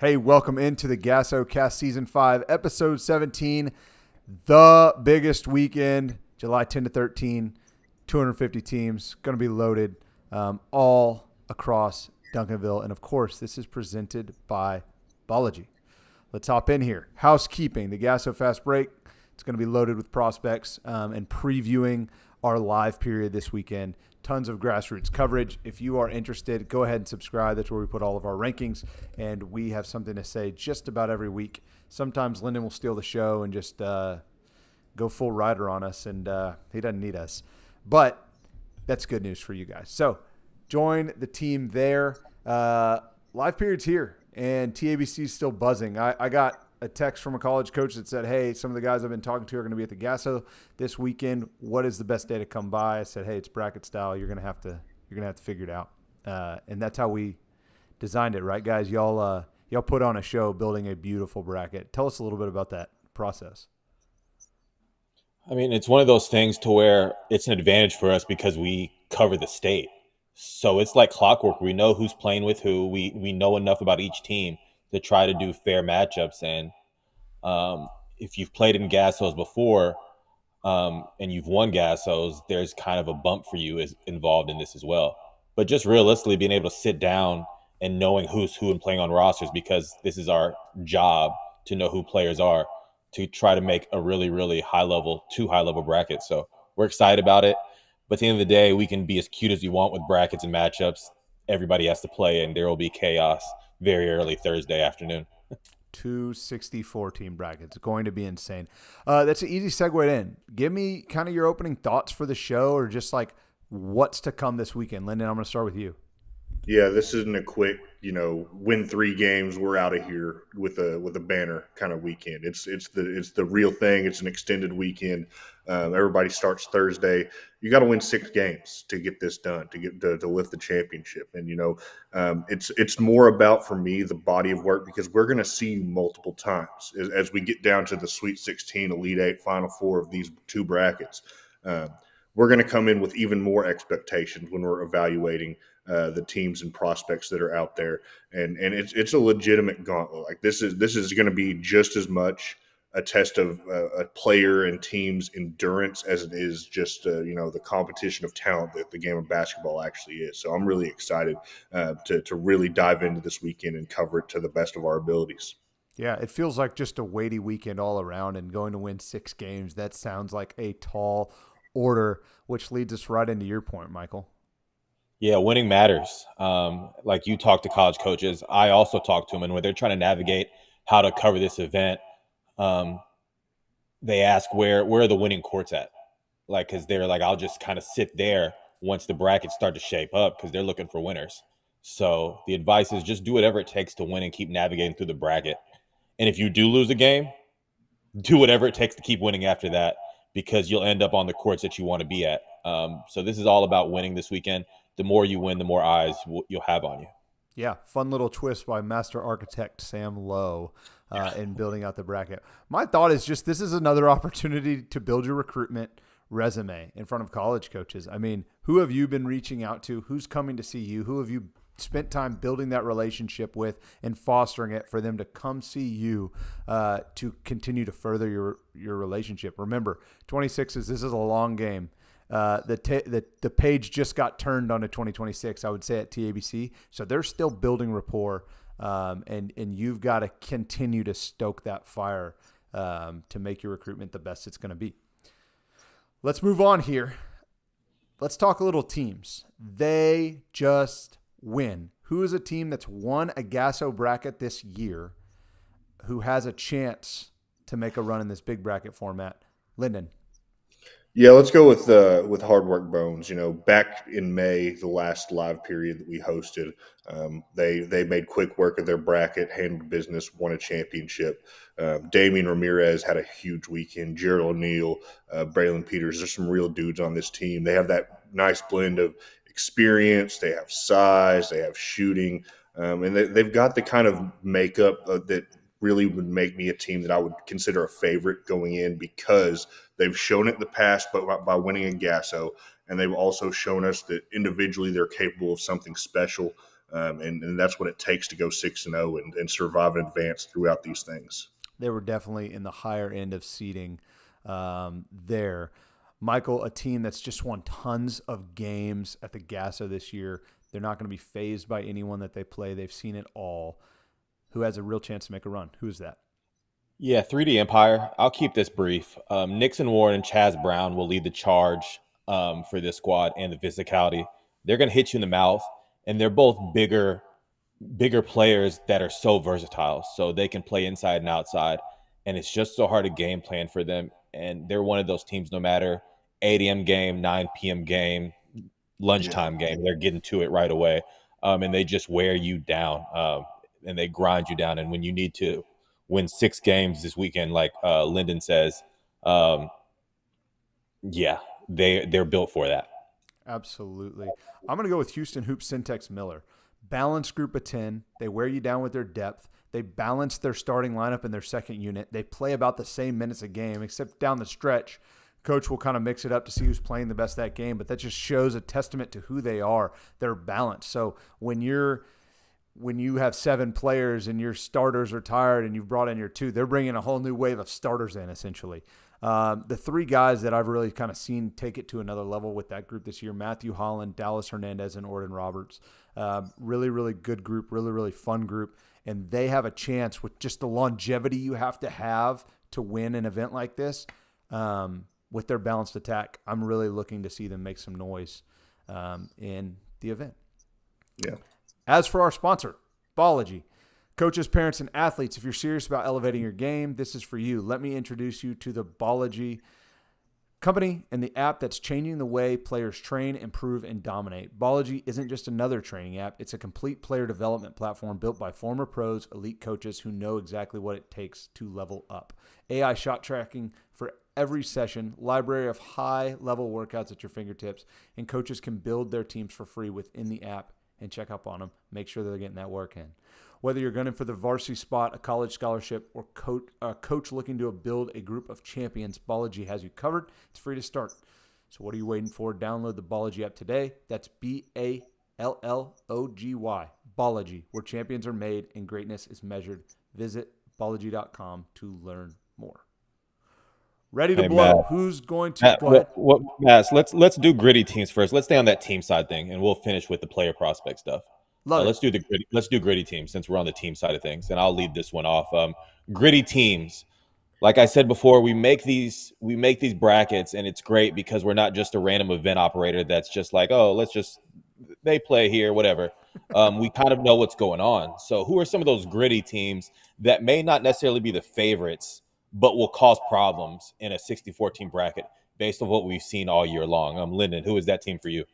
Hey, welcome into the GASOCAST Season 5, Episode 17, the biggest weekend, July 10 to 13, 250 teams, going to be loaded all across Duncanville. And of course, this is presented by Ballogy. Let's hop in here. Housekeeping, the Gasso Fast Break. It's going to be loaded with prospects and previewing our live period this weekend. Tons of grassroots coverage. If you are interested, go ahead and subscribe. That's where we put all of our rankings, and we have something to say just about every week. Sometimes Lyndon will steal the show and just go full rider on us, and he doesn't need us. But that's good news for you guys. So join the team there. Live period's here, and TABC is still buzzing. I got a text from a college coach that said, hey, some of the guys I've been talking to are going to be at the Gasso this weekend. What is the best day to come by? I said, hey, it's bracket style. You're going to have to figure it out. And that's how we designed it, right, guys? Y'all put on a show building a beautiful bracket. Tell us a little bit about that process. I mean, it's one of those things to where it's an advantage for us because we cover the state. So it's like clockwork. We know who's playing with who. We know enough about each team to try to do fair matchups. And if you've played in Gassos before and you've won Gassos, there's kind of a bump for you is involved in this as well. But just realistically being able to sit down and knowing who's who and playing on rosters, because this is our job to know who players are, to try to make a really, really two high level brackets. So we're excited about it. But at the end of the day, we can be as cute as you want with brackets and matchups. Everybody has to play, and there will be chaos very early Thursday afternoon. 264 team brackets. Going to be insane. That's an easy segue in. Give me kind of your opening thoughts for the show, or just like what's to come this weekend. Lyndon, I'm going to start with you. Yeah, this isn't a quick, win 3 games, we're out of here with a banner kind of weekend. It's the real thing. It's an extended weekend. Everybody starts Thursday. You got to win 6 games to get this done, to lift the championship. And it's more about, for me, the body of work, because we're going to see you multiple times as we get down to the Sweet 16, Elite 8, Final Four of these 2 brackets. We're going to come in with even more expectations when we're evaluating the teams and prospects that are out there, and it's a legitimate gauntlet. Like this is going to be just as much a test of a player and team's endurance as it is just the competition of talent that the game of basketball actually is. So I'm really excited to really dive into this weekend and cover it to the best of our abilities. Yeah, it feels like just a weighty weekend all around, and going to win 6 games. That sounds like a tall order, which leads us right into your point, Michael. Yeah, winning matters. Like you talk to college coaches, I also talk to them, and when they're trying to navigate how to cover this event, um, they ask where are the winning courts at? Like, because they're like, I'll just kind of sit there once the brackets start to shape up because they're looking for winners. So the advice is just do whatever it takes to win and keep navigating through the bracket. And if you do lose a game, do whatever it takes to keep winning after that, because you'll end up on the courts that you want to be at. So this is all about winning this weekend. The more you win, the more eyes you'll have on you. Yeah, fun little twist by master architect Sam Lowe in building out the bracket. My thought is just this is another opportunity to build your recruitment resume in front of college coaches. I mean, who have you been reaching out to? Who's coming to see you? Who have you spent time building that relationship with and fostering it for them to come see you to continue to further your relationship? Remember, 26s, this is a long game. The page just got turned on to 2026, I would say, at TABC. So they're still building rapport, and you've got to continue to stoke that fire to make your recruitment the best it's going to be. Let's move on here. Let's talk a little teams. They just win. Who is a team that's won a Gasso bracket this year who has a chance to make a run in this big bracket format? Lyndon. Yeah, let's go with Hard Work Bones. Back in May, the last live period that we hosted, they made quick work of their bracket, handled business, won a championship. Damian Ramirez had a huge weekend. Jared O'Neal, Braylon Peters. There's some real dudes on this team. They have that nice blend of experience. They have size. They have shooting, and they've got the kind of makeup that really would make me a team that I would consider a favorite going in, because they've shown it in the past, but by winning a Gasso, and they've also shown us that individually they're capable of something special. and that's what it takes to go 6-0 and survive and advance throughout these things. They were definitely in the higher end of seeding there. Michael, a team that's just won tons of games at the Gasso this year. They're not going to be fazed by anyone that they play. They've seen it all. Who has a real chance to make a run? Who's that? Yeah, 3D Empire. I'll keep this brief. Nixon Warren and Chaz Brown will lead the charge for this squad and the physicality. They're going to hit you in the mouth, and they're both bigger players that are so versatile. So they can play inside and outside, and it's just so hard to game plan for them. And they're one of those teams, no matter 8 a.m. game, 9 p.m. game, lunchtime game, they're getting to it right away. And they just wear you down, and they grind you down. And when you need to win 6 games this weekend, like Lyndon says, they're built for that. Absolutely. I'm going to go with Houston Hoops Syntex Miller. Balanced group of 10. They wear you down with their depth. They balance their starting lineup in their second unit. They play about the same minutes a game, except down the stretch. Coach will kind of mix it up to see who's playing the best that game, but that just shows a testament to who they are. They're balanced. So when you have 7 players and your starters are tired and you've brought in your 2, they're bringing a whole new wave of starters in, essentially. The 3 guys that I've really kind of seen take it to another level with that group this year, Matthew Holland, Dallas Hernandez, and Orden Roberts. Really, really good group, really, really fun group. And they have a chance with just the longevity you have to win an event like this with their balanced attack. I'm really looking to see them make some noise in the event. Yeah. As for our sponsor, Ballogy. Coaches, parents, and athletes, if you're serious about elevating your game, this is for you. Let me introduce you to the Ballogy company and the app that's changing the way players train, improve, and dominate. Ballogy isn't just another training app. It's a complete player development platform built by former pros, elite coaches who know exactly what it takes to level up. AI shot tracking for every session, library of high-level workouts at your fingertips, and coaches can build their teams for free within the app and check up on them. Make sure they're getting that work in. Whether you're gunning for the varsity spot, a college scholarship, or a coach looking to build a group of champions, Ballogy has you covered. It's free to start. So what are you waiting for? Download the Ballogy app today. That's Ballogy, Ballogy, where champions are made and greatness is measured. Visit ballogy.com to learn more. Ready to blow. Matt, Who's going to go ahead? Matt, let's do gritty teams first. Let's stay on that team side thing, and we'll finish with the player prospect stuff. Let's do gritty teams since we're on the team side of things, and I'll lead this one off. Gritty teams, like I said before, we make these brackets, and it's great because we're not just a random event operator that's just like, oh, they play here, whatever. We kind of know what's going on. So who are some of those gritty teams that may not necessarily be the favorites, but will cause problems in a 64 team bracket based on what we've seen all year long? Lyndon, who is that team for you?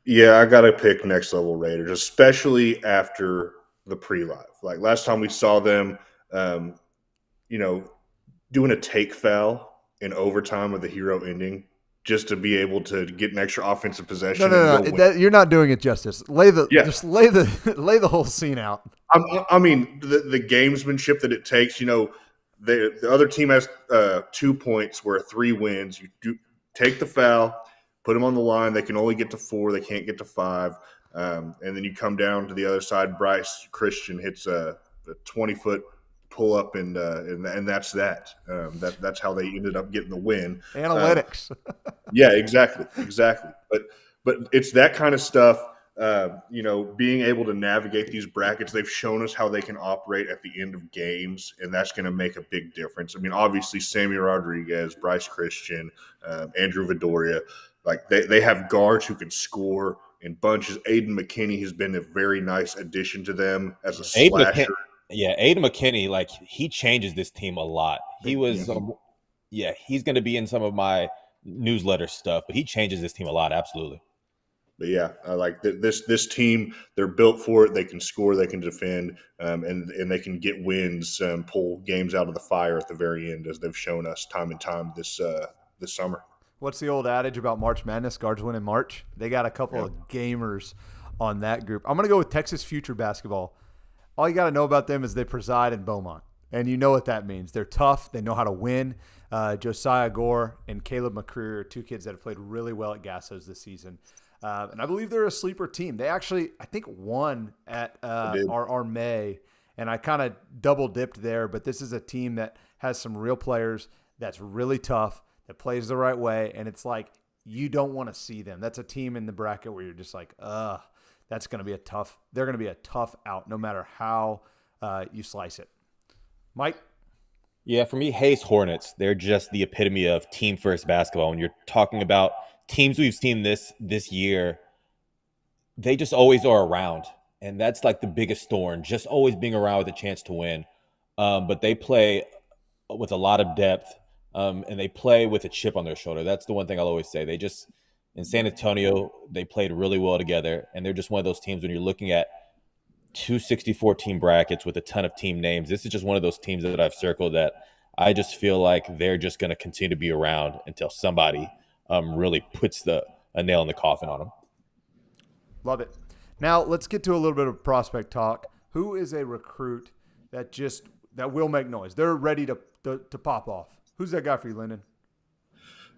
Yeah, I got to pick Next Level Raiders, especially after the pre-live. Like last time we saw them, doing a take foul in overtime with the hero ending just to be able to get an extra offensive possession. No. You're not doing it justice. Just lay the whole scene out. I mean, the gamesmanship that it takes. The other team has 2 points where 3 wins. You do take the foul, put them on the line. They can only get to 4. They can't get to 5. And then you come down to the other side. Bryce Christian hits a 20-foot pull up, and that's that. That's how they ended up getting the win. Analytics. Yeah, exactly. But it's that kind of stuff. Being able to navigate these brackets, they've shown us how they can operate at the end of games, and that's going to make a big difference. I mean, obviously, Sammy Rodriguez, Bryce Christian, Andrew Vidoria, like they have guards who can score in bunches. Aiden McKinney has been a very nice addition to them as a slasher. Aiden McKinney, like he changes this team a lot. He was, he's going to be in some of my newsletter stuff, but he changes this team a lot. Absolutely. But yeah, I like this team. They're built for it. They can score, they can defend, and they can get wins, pull games out of the fire at the very end, as they've shown us time and time this summer. What's the old adage about March Madness? Guards win in March. They got a couple of gamers on that group. I'm going to go with Texas Future Basketball. All you got to know about them is they preside in Beaumont, and you know what that means. They're tough. They know how to win. Josiah Gore and Caleb McCreer are 2 kids that have played really well at Gassos this season. And I believe they're a sleeper team. They actually, I think, won at our May, and I kind of double dipped there. But this is a team that has some real players, that's really tough, that plays the right way, and it's like you don't want to see them. That's a team in the bracket where you're just like, that's going to be they're going to be a tough out no matter how you slice it. Mike? Yeah, for me, Hayes Hornets, they're just the epitome of team first basketball. When you're talking about teams we've seen this year, they just always are around. And that's like the biggest thorn, just always being around with a chance to win. But they play with a lot of depth, and they play with a chip on their shoulder. That's the one thing I'll always say. They just, in San Antonio, they played really well together. And they're just one of those teams when you're looking at 264 team brackets with a ton of team names. This is just one of those teams that I've circled that I just feel like they're just going to continue to be around until somebody really puts a nail in the coffin on them. Love it. Now let's get to a little bit of prospect talk. Who is a recruit that will make noise? They're ready to pop off. Who's that guy for you, Lyndon?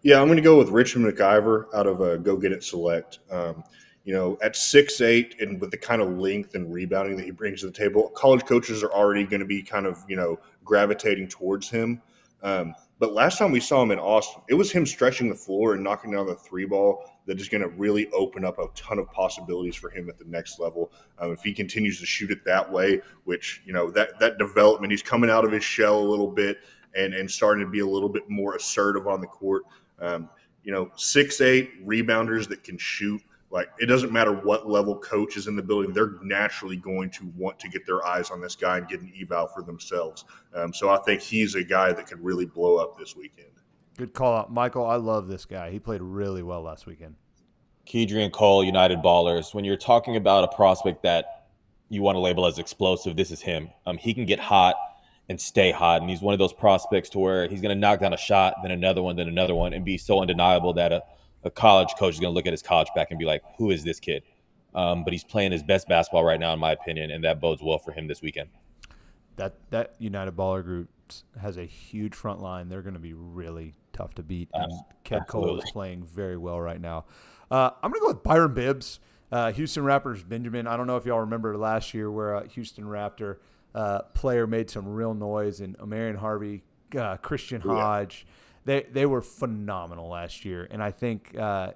Yeah, I'm going to go with Richmond McIver out of Go Get It Select. At 6'8", and with the kind of length and rebounding that he brings to the table, college coaches are already going to be kind of, gravitating towards him. But last time we saw him in Austin, it was him stretching the floor and knocking down the three ball that is going to really open up a ton of possibilities for him at the next level. If he continues to shoot it that way, which, that development, he's coming out of his shell a little bit and starting to be a little bit more assertive on the court. 6'8", rebounders that can shoot. Like, it doesn't matter what level coach is in the building, they're naturally going to want to get their eyes on this guy and get an eval for themselves. So I think he's a guy that could really blow up this weekend. Good call out. Michael, I love this guy. He played really well last weekend. Kedrian Cole, United Ballers. When you're talking about a prospect that you want to label as explosive, this is him. He can get hot and stay hot, and he's one of those prospects to where he's going to knock down a shot, then another one, and be so undeniable that a college coach is going to look at his college back and be like, who is this kid? But he's playing his best basketball right now, in my opinion, and that bodes well for him this weekend. That United Baller group has a huge front line. They're going to be really tough to beat. And Ked Cole is playing very well right now. I'm going to go with Byron Bibbs, Houston Raptors Benjamin. I don't know if y'all remember last year where a Houston Raptor player made some real noise, and Omarion Harvey, Christian Hodge. They were phenomenal last year, and I think I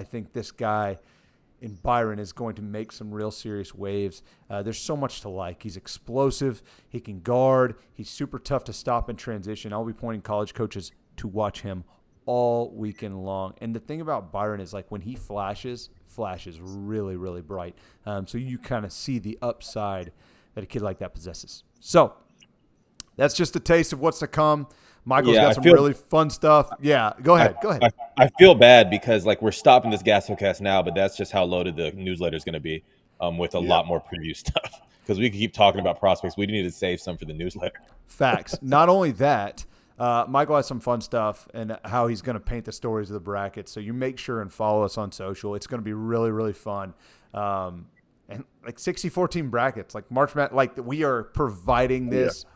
think this guy in Byron is going to make some real serious waves. There's so much to like. He's explosive. He can guard. He's super tough to stop in transition. I'll be pointing college coaches to watch him all weekend long. And the thing about Byron is, like, when he flashes really, really bright. So you kind of see the upside that a kid like that possesses. So that's just a taste of what's to come. Michael's got some really fun stuff. Yeah, go ahead. I feel bad because, like, we're stopping this GASOCAST now, but that's just how loaded the newsletter is going to be with a lot more preview stuff. Because we can keep talking about prospects. We need to save some for the newsletter. Facts. Not only that, Michael has some fun stuff and how he's going to paint the stories of the brackets. So you make sure and follow us on social. It's going to be really, really fun. And like 64 team brackets, like March Madness, like we are providing this.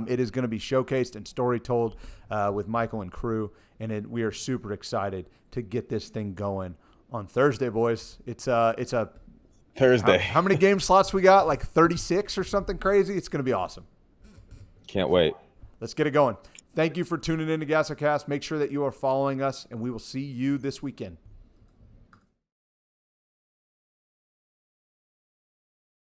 It is going to be showcased and story told with Michael and crew, and we are super excited to get this thing going on Thursday, boys. It's a Thursday. How many game slots we got? Like 36 or something crazy. It's going to be awesome. Can't wait. Let's get it going. Thank you for tuning in to GASOCAST. Make sure that you are following us, and we will see you this weekend.